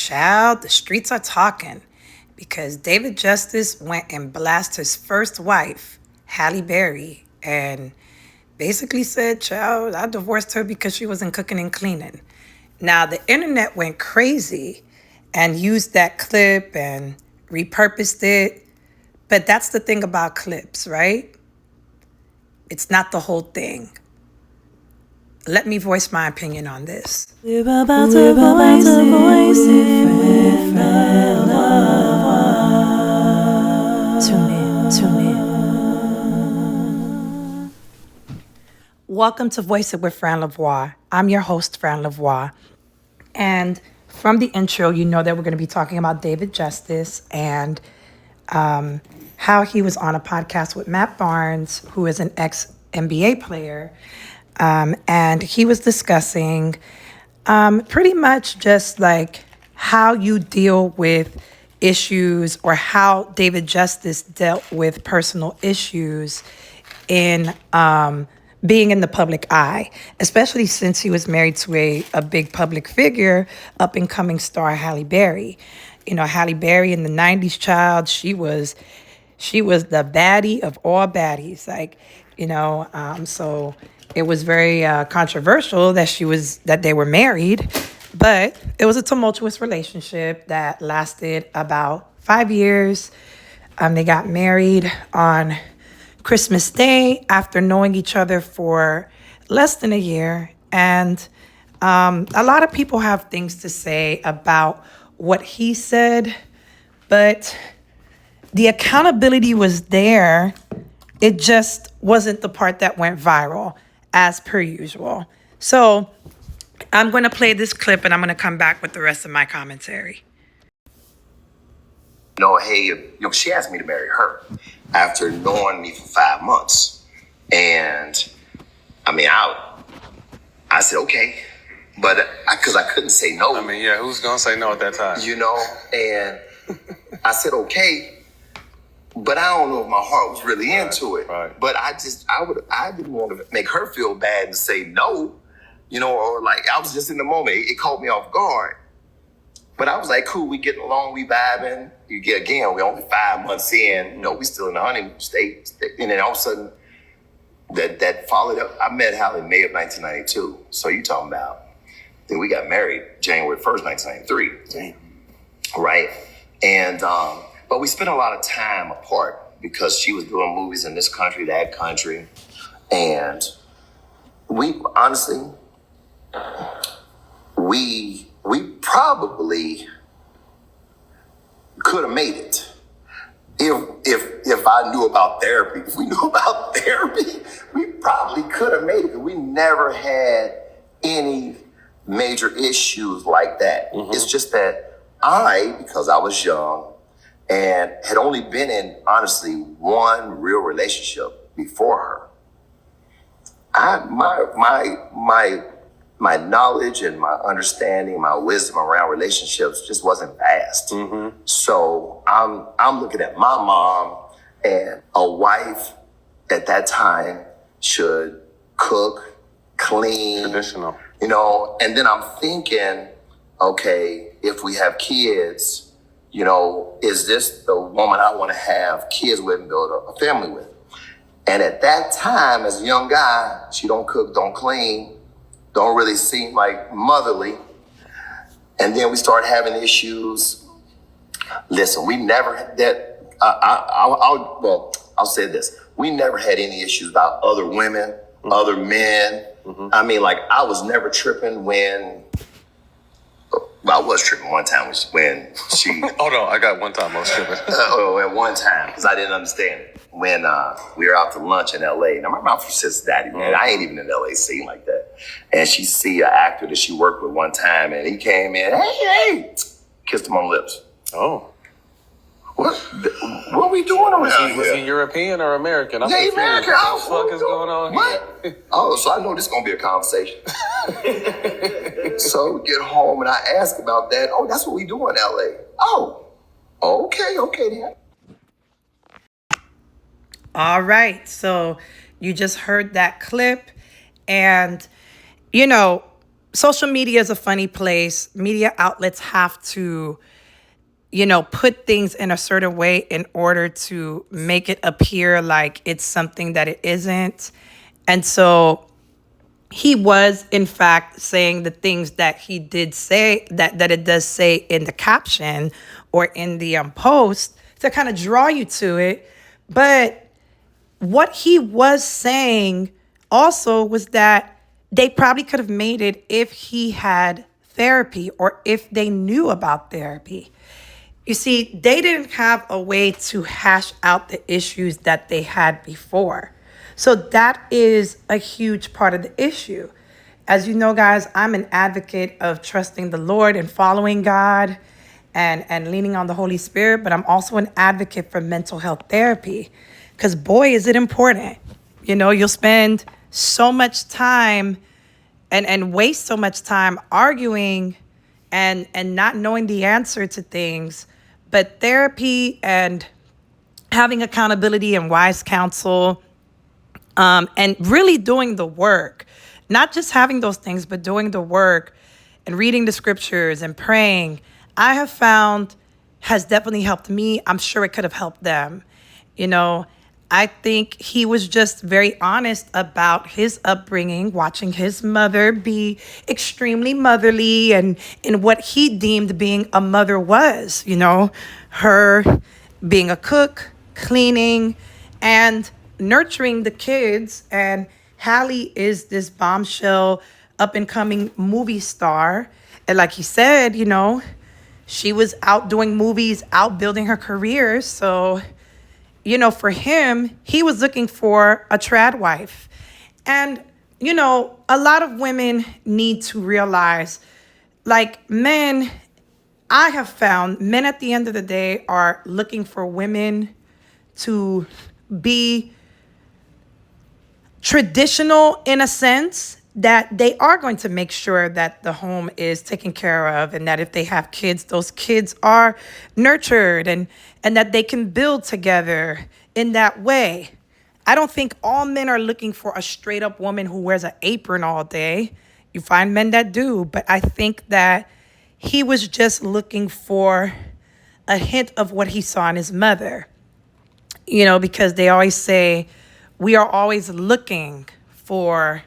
child, the streets are talking because David Justice went and blasted his first wife, Halle Berry, and basically said, child, I divorced her because she wasn't cooking and cleaning. Now, the internet went crazy and used that clip and repurposed it. But that's the thing about clips, right? It's not the whole thing. Let me voice my opinion on this. We're about to voice it. Tune in. Welcome to Voice It with Fran Lavoie. I'm your host, Fran Lavoie. And from the intro, you know that we're going to be talking about David Justice and how he was on a podcast with Matt Barnes, who is an ex-NBA player. And he was discussing pretty much just like how you deal with issues or how David Justice dealt with personal issues in being in the public eye, especially since he was married to a big public figure, up-and-coming star Halle Berry. You know, Halle Berry in the 90s, child, she was the baddie of all baddies. Like, so it was very controversial that they were married, but it was a tumultuous relationship that lasted about 5 years. They got married on Christmas Day after knowing each other for less than a year. And a lot of people have things to say about what he said, but the accountability was there. It just wasn't the part that went viral, as per usual. So I'm going to play this clip and I'm going to come back with the rest of my commentary. She asked me to marry her after knowing me for 5 months. And I said, okay. But because I couldn't say no. Who's going to say no at that time? And I said, okay. But I don't know if my heart was really into it. Right. But I didn't want to make her feel bad and say no, or like I was just in the moment. It caught me off guard. But I was like, cool, we getting along, we vibing. We're only 5 months in. We still in the honeymoon state. And then all of a sudden, that followed up. I met Halle in May of 1992. So you talking about, then we got married January 1st, 1993. Damn. Right? And, but we spent a lot of time apart because she was doing movies in this country, that country. And we honestly, we probably could have made it if I knew about therapy. If we knew about therapy, we probably could have made it. We never had any major issues like that. Mm-hmm. It's just that because I was young and had only been in, honestly, one real relationship before her, my knowledge and my understanding, my wisdom around relationships just wasn't vast. Mm-hmm. So I'm looking at my mom, and a wife at that time should cook, clean. Traditional. And then I'm thinking, okay, if we have kids, is this the woman I want to have kids with and build a family with? And at that time, as a young guy, she don't cook, don't clean, don't really seem like motherly. And then we start having issues. Listen, we never had that. I'll say this. We never had any issues about other women, other men. Mm-hmm. I was never tripping when, I was tripping one time when she. Oh no, I got one time I was tripping. At one time, because I didn't understand it. When we were out to lunch in L.A. Now, my mom from Cincinnati, man. I ain't even in L.A. scene like that. And she see an actor that she worked with one time, and he came in, hey, kissed him on the lips. Oh. What are we doing around here? Was he European or American? Yeah, American. What the fuck is going on what? here? Oh, so I know this is going to be a conversation. So we get home, and I ask about that. Oh, that's what we do in L.A. Oh, okay then. All right, so you just heard that clip, and social media is a funny place. Media outlets have to, put things in a certain way in order to make it appear like it's something that it isn't. And so he was, in fact, saying the things that he did say, that it does say in the caption or in the post to kind of draw you to it. But what he was saying also was that they probably could have made it if he had therapy or if they knew about therapy. You see, they didn't have a way to hash out the issues that they had before. So that is a huge part of the issue. As you know, guys, I'm an advocate of trusting the Lord and following God and leaning on the Holy Spirit, but I'm also an advocate for mental health therapy because, boy, is it important. You'll spend so much time and waste so much time arguing and not knowing the answer to things. But therapy and having accountability and wise counsel, and really doing the work, not just having those things, but doing the work and reading the scriptures and praying, I have found has definitely helped me. I'm sure it could have helped them. I think he was just very honest about his upbringing, watching his mother be extremely motherly and in what he deemed being a mother was, her being a cook, cleaning, and nurturing the kids. And Halle is this bombshell up and coming movie star. And like he said, she was out doing movies, out building her career. So, for him, he was looking for a trad wife. And, a lot of women need to realize, like men, I have found men at the end of the day are looking for women to be traditional in a sense, that they are going to make sure that the home is taken care of and that if they have kids, those kids are nurtured and that they can build together in that way. I don't think all men are looking for a straight up woman who wears an apron all day. You find men that do, but I think that he was just looking for a hint of what he saw in his mother, because they always say we are always looking for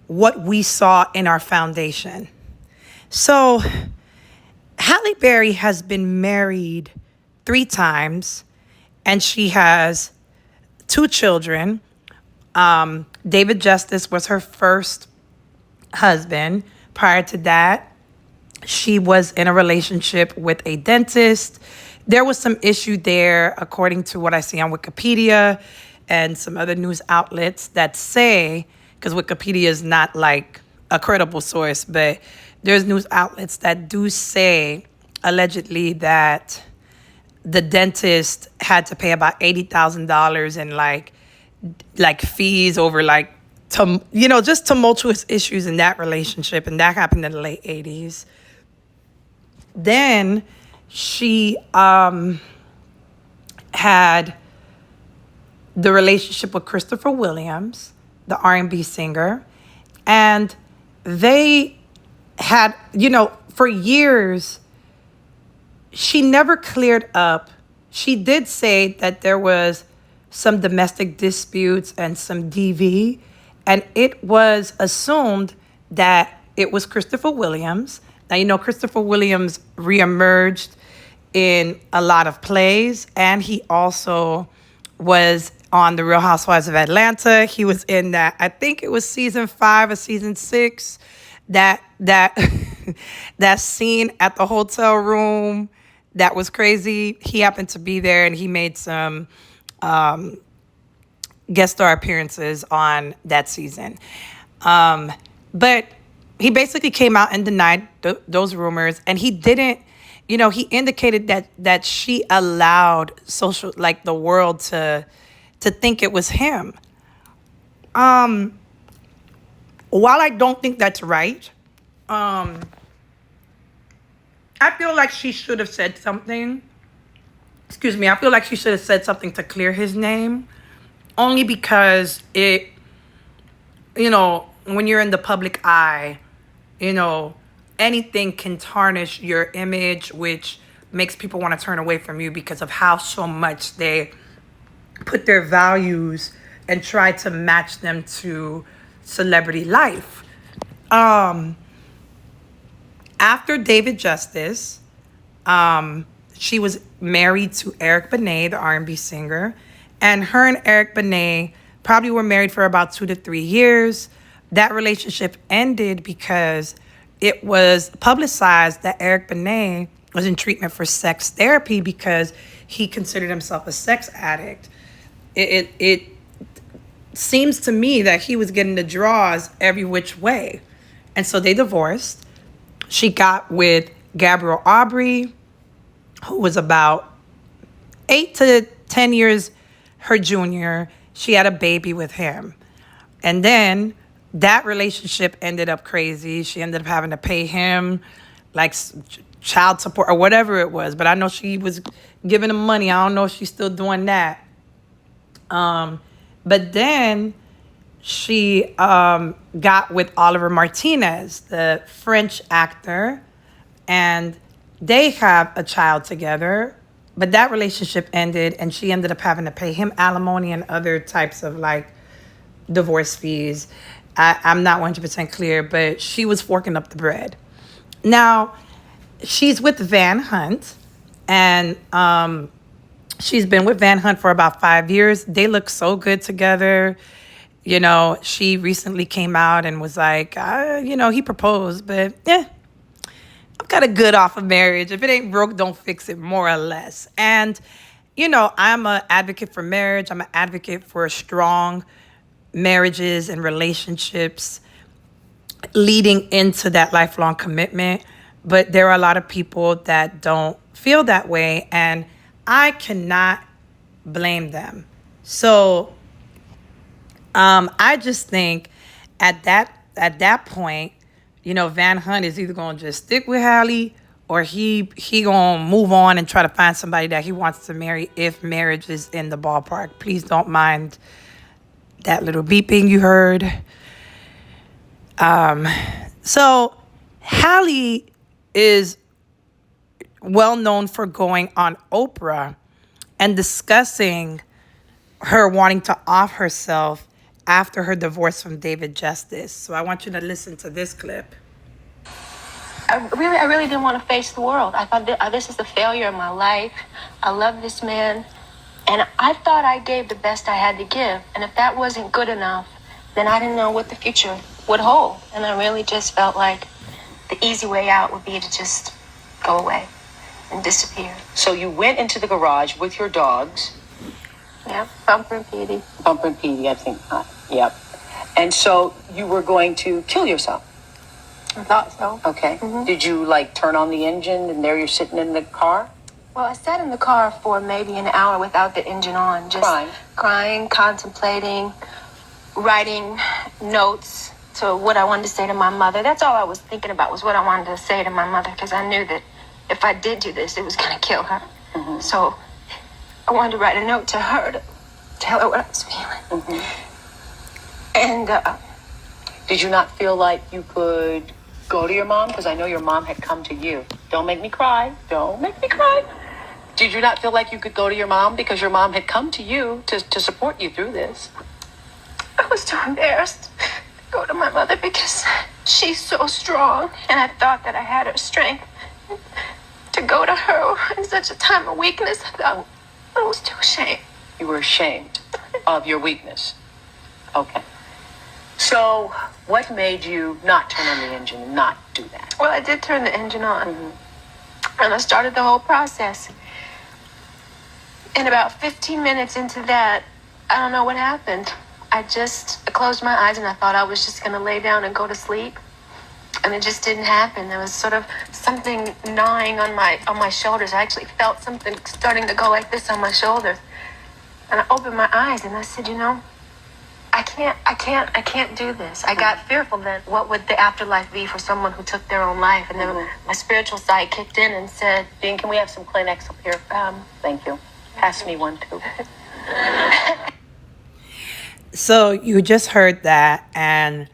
what we saw in our foundation. So Halle Berry has been married 3 times and she has 2 children. David Justice was her first husband. Prior to that, she was in a relationship with a dentist. There was some issue there, according to what I see on Wikipedia and some other news outlets that say, because Wikipedia is not like a credible source, but there's news outlets that do say allegedly that the dentist had to pay about $80,000 in like fees over just tumultuous issues in that relationship, and that happened in the late 80s. Then she had the relationship with Christopher Williams, the R&B singer, and they had, for years, she never cleared up. She did say that there was some domestic disputes and some DV, and it was assumed that it was Christopher Williams. Now, Christopher Williams reemerged in a lot of plays, and he also was on The Real Housewives of Atlanta. He was in that, I think it was season 5 or season 6, that that scene at the hotel room that was crazy. He happened to be there, and he made some guest star appearances on that season. But he basically came out and denied those rumors, and he didn't, he indicated that she allowed the world to think it was him. While I don't think that's right, I feel like she should have said something. I feel like she should have said something to clear his name, only because when you're in the public eye, you know, anything can tarnish your image, which makes people want to turn away from you because of how so much they put their values and try to match them to celebrity life. Um, After David Justice, she was married to Eric Benet, the R&B singer, and her and Eric Benet probably were married for about 2 to 3 years. That relationship ended because it was publicized that Eric Benet was in treatment for sex therapy because he considered himself a sex addict. It seems to me that he was getting the draws every which way. And so they divorced. She got with Gabriel Aubrey, who was about 8 to 10 years her junior. She had a baby with him. And then that relationship ended up crazy. She ended up having to pay him like child support or whatever it was. But I know she was giving him money. I don't know if she's still doing that. But then she got with Oliver Martinez, the French actor, and they have a child together. But that relationship ended, and she ended up having to pay him alimony and other types of like divorce fees. I'm not 100% clear, but she was forking up the bread. Now, she's with Van Hunt, and she's been with Van Hunt for about 5 years. They look so good together. You know, she recently came out and was like, he proposed, but I've got a good off of marriage. If it ain't broke, don't fix it, more or less. And, I'm an advocate for marriage. I'm an advocate for strong marriages and relationships leading into that lifelong commitment. But there are a lot of people that don't feel that way, and I cannot blame them. So I just think at that point, Van Hunt is either gonna just stick with Halle or he gonna move on and try to find somebody that he wants to marry if marriage is in the ballpark. Please don't mind that little beeping you heard. So Halle is well known for going on Oprah and discussing her wanting to off herself after her divorce from David Justice. So I want you to listen to this clip. I really didn't want to face the world. I thought this is the failure of my life. I love this man. And I thought I gave the best I had to give. And if that wasn't good enough, then I didn't know what the future would hold. And I really just felt like the easy way out would be to just go away and disappear. So you went into the garage with your dogs. Yeah, Bumper and Petey. Bumper and Petey, I think. Yep. And so you were going to kill yourself. I thought so. Okay. Mm-hmm. Did you turn on the engine and there you're sitting in the car? Well, I sat in the car for maybe an hour without the engine on, just crying, contemplating, writing notes to what I wanted to say to my mother. That's all I was thinking about, was what I wanted to say to my mother, because I knew that if I did do this, it was going to kill her. Mm-hmm. So I wanted to write a note to her to tell her what I was feeling. Mm-hmm. And did you not feel like you could go to your mom? Because I know your mom had come to you. Don't make me cry. Don't make me cry. Did you not feel like you could go to your mom because your mom had come to you to support you through this? I was too embarrassed to go to my mother because she's so strong, and I thought that I had her strength. To go to her in such a time of weakness, I thought I was too ashamed. You were ashamed of your weakness. Okay. So what made you not turn on the engine and not do that? Well, I did turn the engine on. Mm-hmm. And I started the whole process. And about 15 minutes into that, I don't know what happened. I closed my eyes and I thought I was just going to lay down and go to sleep. And it just didn't happen. There was sort of something gnawing on my shoulders. I actually felt something starting to go like this on my shoulders. And I opened my eyes and I said, I can't do this. I got fearful that what would the afterlife be for someone who took their own life? And then my spiritual side kicked in and said, Dean, can we have some Kleenex up here? Thank you. Pass me one, too. So you just heard that, and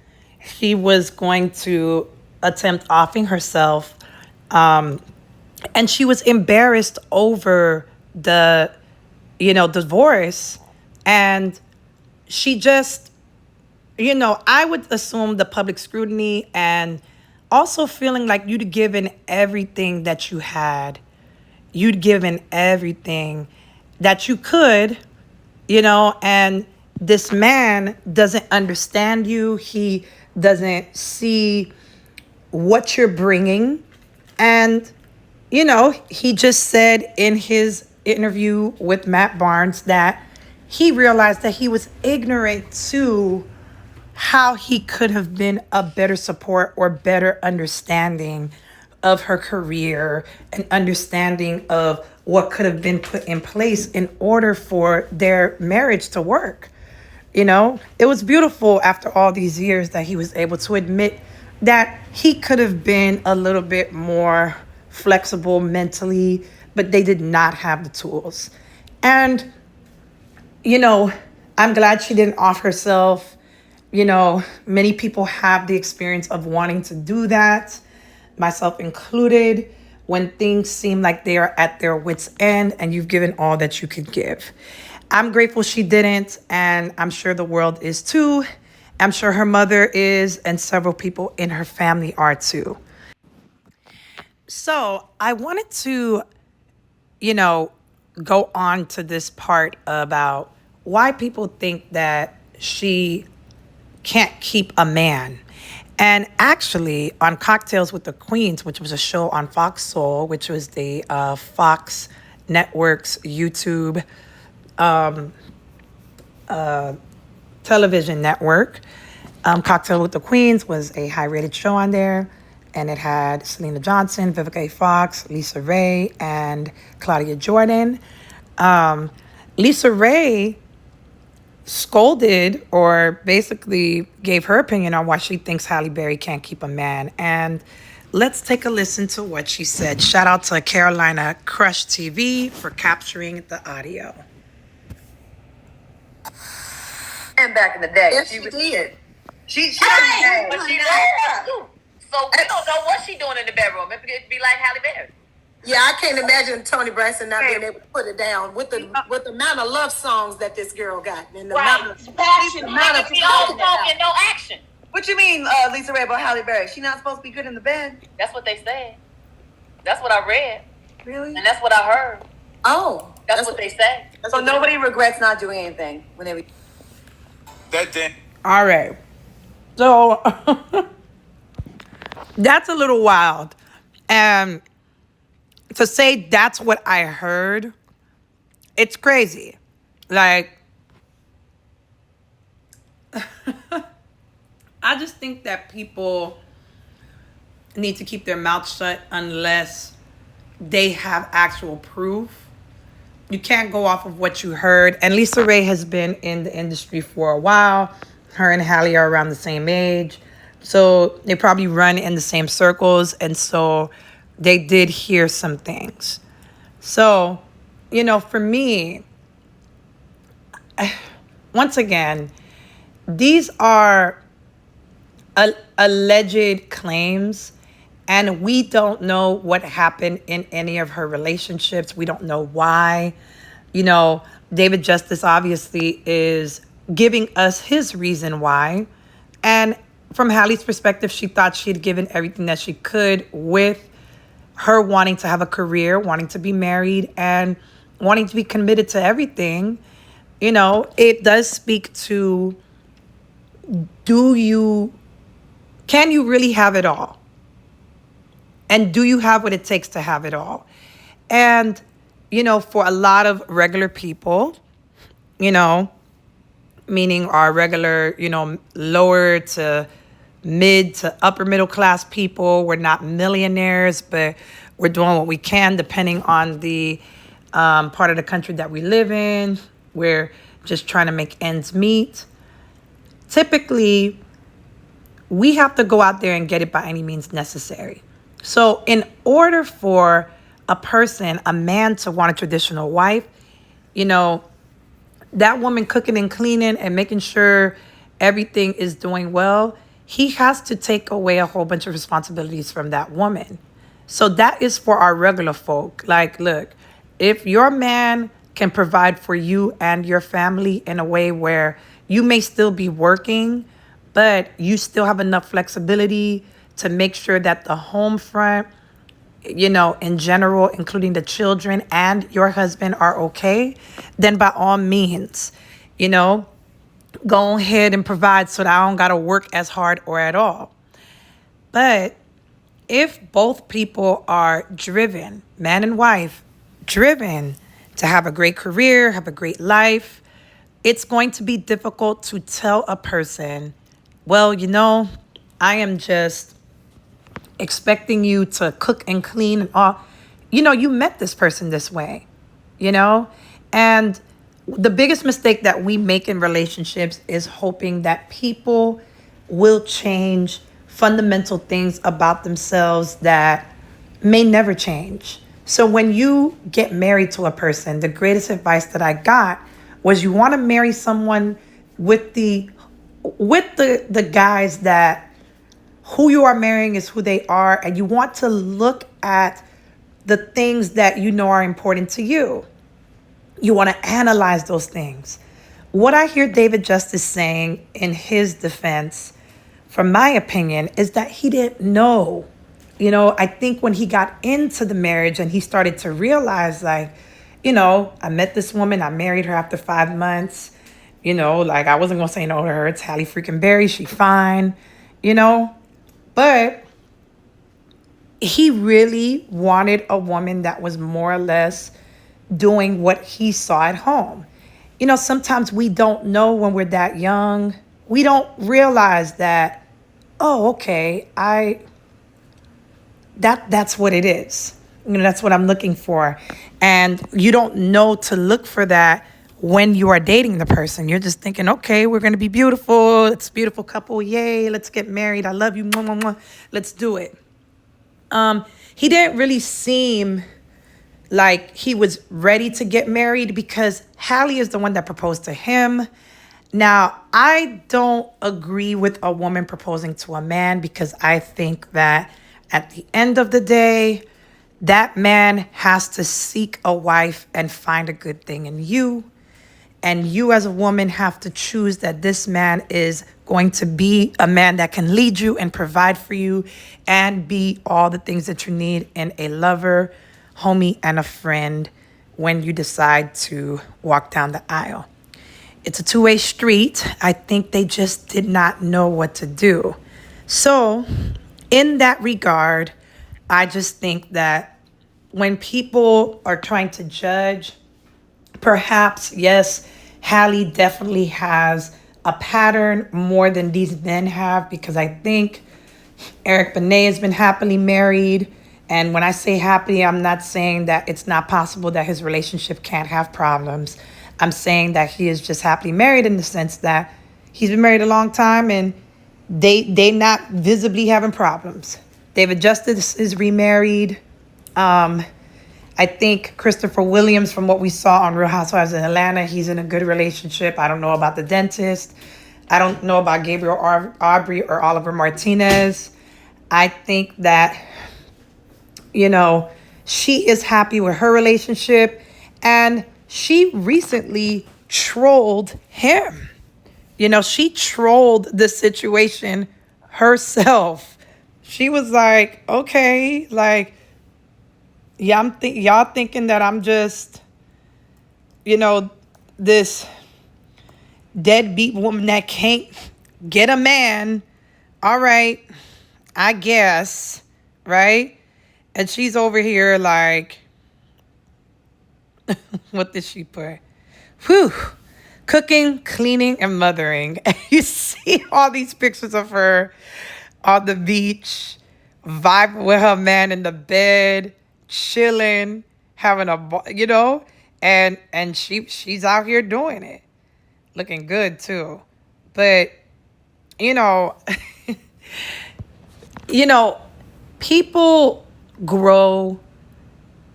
she was going to attempt offing herself. And she was embarrassed over the, divorce. And she just, I would assume the public scrutiny and also feeling like you'd given everything that you had. You'd given everything that you could, and this man doesn't understand you. He doesn't see what you're bringing. And, he just said in his interview with Matt Barnes that he realized that he was ignorant to how he could have been a better support or better understanding of her career and understanding of what could have been put in place in order for their marriage to work. It was beautiful after all these years that he was able to admit that he could have been a little bit more flexible mentally, but they did not have the tools. And, I'm glad she didn't off herself. Many people have the experience of wanting to do that, myself included, when things seem like they are at their wits' end and you've given all that you could give. I'm grateful she didn't, and I'm sure the world is too. I'm sure her mother is, and several people in her family are too. So I wanted to, go on to this part about why people think that she can't keep a man. And actually, on Cocktails with the Queens, which was a show on Fox Soul, which was the Fox Network's YouTube television network, Cocktail with the Queens was a high-rated show on there. And it had Selena Johnson, Vivica A. Fox, Lisa Ray, and Claudia Jordan. Lisa Ray scolded or basically gave her opinion on why she thinks Halle Berry can't keep a man. And let's take a listen to what she said. Shout out to Carolina Crush TV for capturing the audio. And back in the day, Yes, she did. She Hey, but she yeah. So we don't know what she doing in the bedroom. It could be like Halle Berry. Yeah, I can't imagine Toni Braxton not being able to put it down with the amount of love songs that this girl got and the amount of passion, the amount of She all smoke and no action. What you mean, Lisa Ray, about Halle Berry? She not supposed to be good in the bed? That's what they said. That's what I read. Really? And that's what I heard. Oh, That's what they say. So nobody regrets not doing anything when they. That day. All right. So that's a little wild. And to say that's what I heard, it's crazy. Like, I just think that people need to keep their mouth shut unless they have actual proof. You can't go off of what you heard. And Lisa Ray has been in the industry for a while. Her and Halle are around the same age. So they probably run in the same circles. And so they did hear some things. So, for me, once again, these are alleged claims. And we don't know what happened in any of her relationships. We don't know why. David Justice obviously is giving us his reason why. And from Halle's perspective, she thought she had given everything that she could with her wanting to have a career, wanting to be married, and wanting to be committed to everything. It does speak to, can you really have it all? And do you have what it takes to have it all? And, for a lot of regular people, meaning our regular, lower to mid to upper middle class people, we're not millionaires, but we're doing what we can depending on the part of the country that we live in. We're just trying to make ends meet. Typically, we have to go out there and get it by any means necessary. So in order for a man to want a traditional wife, that woman cooking and cleaning and making sure everything is doing well, he has to take away a whole bunch of responsibilities from that woman. So that is for our regular folk. Like, look, if your man can provide for you and your family in a way where you may still be working, but you still have enough flexibility to make sure that the home front, in general, including the children and your husband are okay, then by all means, you know, go ahead and provide so that I don't got to work as hard or at all. But if both people are driven, man and wife, driven to have a great career, have a great life, it's going to be difficult to tell a person, well, I am just expecting you to cook and clean and all. You met this person this way, and the biggest mistake that we make in relationships is hoping that people will change fundamental things about themselves that may never change. So when you get married to a person, the greatest advice that I got was you want to marry someone with the guys that who you are marrying is who they are, and you want to look at the things that are important to you. You want to analyze those things. What I hear David Justice saying in his defense, from my opinion, is that he didn't know. I think when he got into the marriage and he started to realize, like, I met this woman, I married her after 5 months, like I wasn't going to say no to her. It's Halle freaking Berry. She fine, but he really wanted a woman that was more or less doing what he saw at home. Sometimes we don't know when we're that young. We don't realize that, oh, okay, that's what it is. That's what I'm looking for. And you don't know to look for that when you are dating the person. You're just thinking, okay, we're going to be beautiful. It's a beautiful couple. Yay, let's get married. I love you. Mwah, mwah, mwah. Let's do it. He didn't really seem like he was ready to get married because Halle is the one that proposed to him. Now, I don't agree with a woman proposing to a man because I think that at the end of the day, that man has to seek a wife and find a good thing in you. And you as a woman have to choose that this man is going to be a man that can lead you and provide for you and be all the things that you need in a lover, homie, and a friend when you decide to walk down the aisle. It's a two-way street. I think they just did not know what to do. So in that regard, I just think that when people are trying to judge, perhaps, yes, Halle definitely has a pattern more than these men have, because I think Eric Benet has been happily married. And when I say happy, I'm not saying that it's not possible that his relationship can't have problems. I'm saying that he is just happily married in the sense that he's been married a long time and they not visibly having problems. David Justice is remarried. I think Christopher Williams, from what we saw on Real Housewives in Atlanta, he's in a good relationship. I don't know about the dentist. I don't know about Gabriel Aubrey or Oliver Martinez. I think that, she is happy with her relationship, and she recently trolled him. She trolled the situation herself. She was like, okay, like, yeah, y'all thinking that I'm just, this deadbeat woman that can't get a man. All right, I guess, right? And she's over here like, what did she put? Whew. Cooking, cleaning, and mothering. And you see all these pictures of her on the beach, vibing with her man in the bed, chilling, having and she's out here doing it, looking good too. But people grow,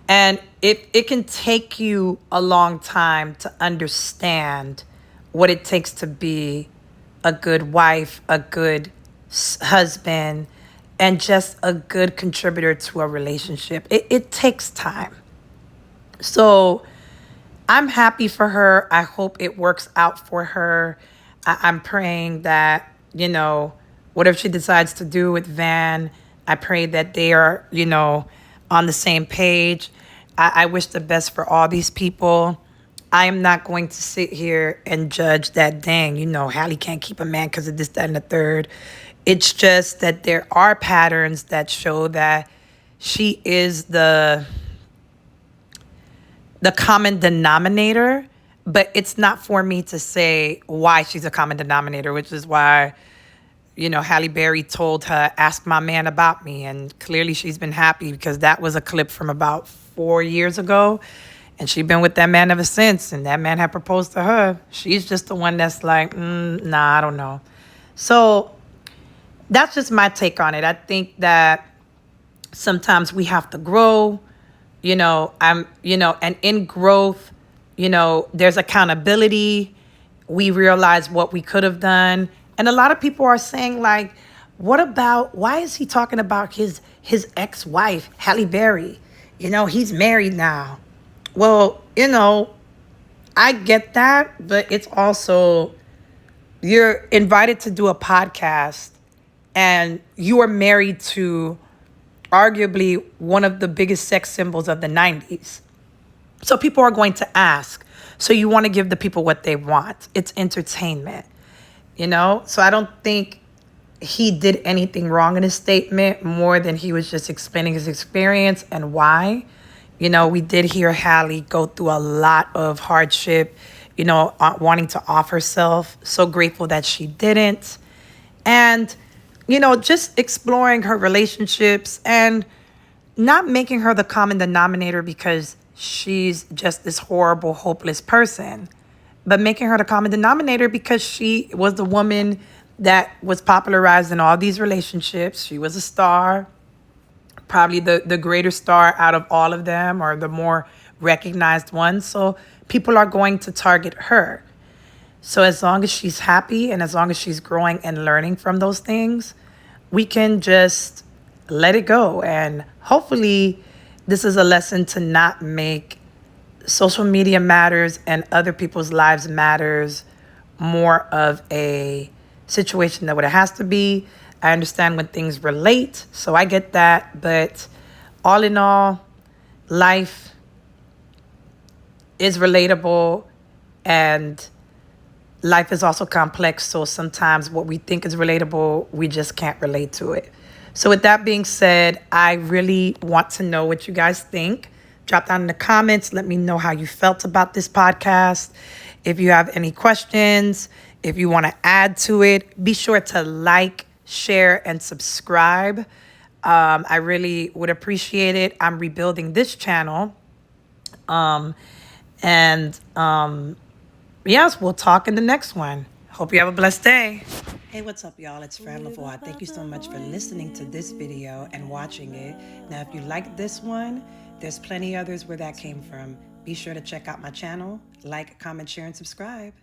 and it can take you a long time to understand what it takes to be a good wife, a good husband and just a good contributor to a relationship. It takes time. So I'm happy for her. I hope it works out for her. I'm praying that, whatever she decides to do with Van, I pray that they are, on the same page. I wish the best for all these people. I am not going to sit here and judge that, dang, Halle can't keep a man because of this, that, and the third. It's just that there are patterns that show that she is the common denominator, but it's not for me to say why she's a common denominator, which is why, Halle Berry told her, ask my man about me. And clearly she's been happy because that was a clip from about 4 years ago. And she's been with that man ever since. And that man had proposed to her. She's just the one that's like, nah, I don't know. So that's just my take on it. I think that sometimes we have to grow, and in growth, there's accountability. We realize what we could have done. And a lot of people are saying, like, why is he talking about his ex-wife, Halle Berry? He's married now. Well, I get that, but it's also, you're invited to do a podcast and you are married to arguably one of the biggest sex symbols of the 90s. So people are going to ask. So you want to give the people what they want. It's entertainment, So I don't think he did anything wrong in his statement more than he was just explaining his experience and why. We did hear Halle go through a lot of hardship, wanting to off herself. So grateful that she didn't. And, just exploring her relationships and not making her the common denominator because she's just this horrible, hopeless person, but making her the common denominator because she was the woman that was popularized in all these relationships. She was a star, probably the greater star out of all of them, or the more recognized one. So people are going to target her. So as long as she's happy and as long as she's growing and learning from those things, we can just let it go. And hopefully this is a lesson to not make social media matters and other people's lives matters more of a situation than what it has to be. I understand when things relate, so I get that. But all in all, life is relatable and life is also complex. So sometimes what we think is relatable, we just can't relate to it. So with that being said, I really want to know what you guys think. Drop down in the comments. Let me know how you felt about this podcast. If you have any questions, if you want to add to it, be sure to like, share, and subscribe. I really would appreciate it. I'm rebuilding this channel. Yes, we'll talk in the next one. Hope you have a blessed day. Hey, what's up, y'all? It's Fran Lavoie. Thank you so much for listening to this video and watching it. Now, if you like this one, there's plenty others where that came from. Be sure to check out my channel, like, comment, share, and subscribe.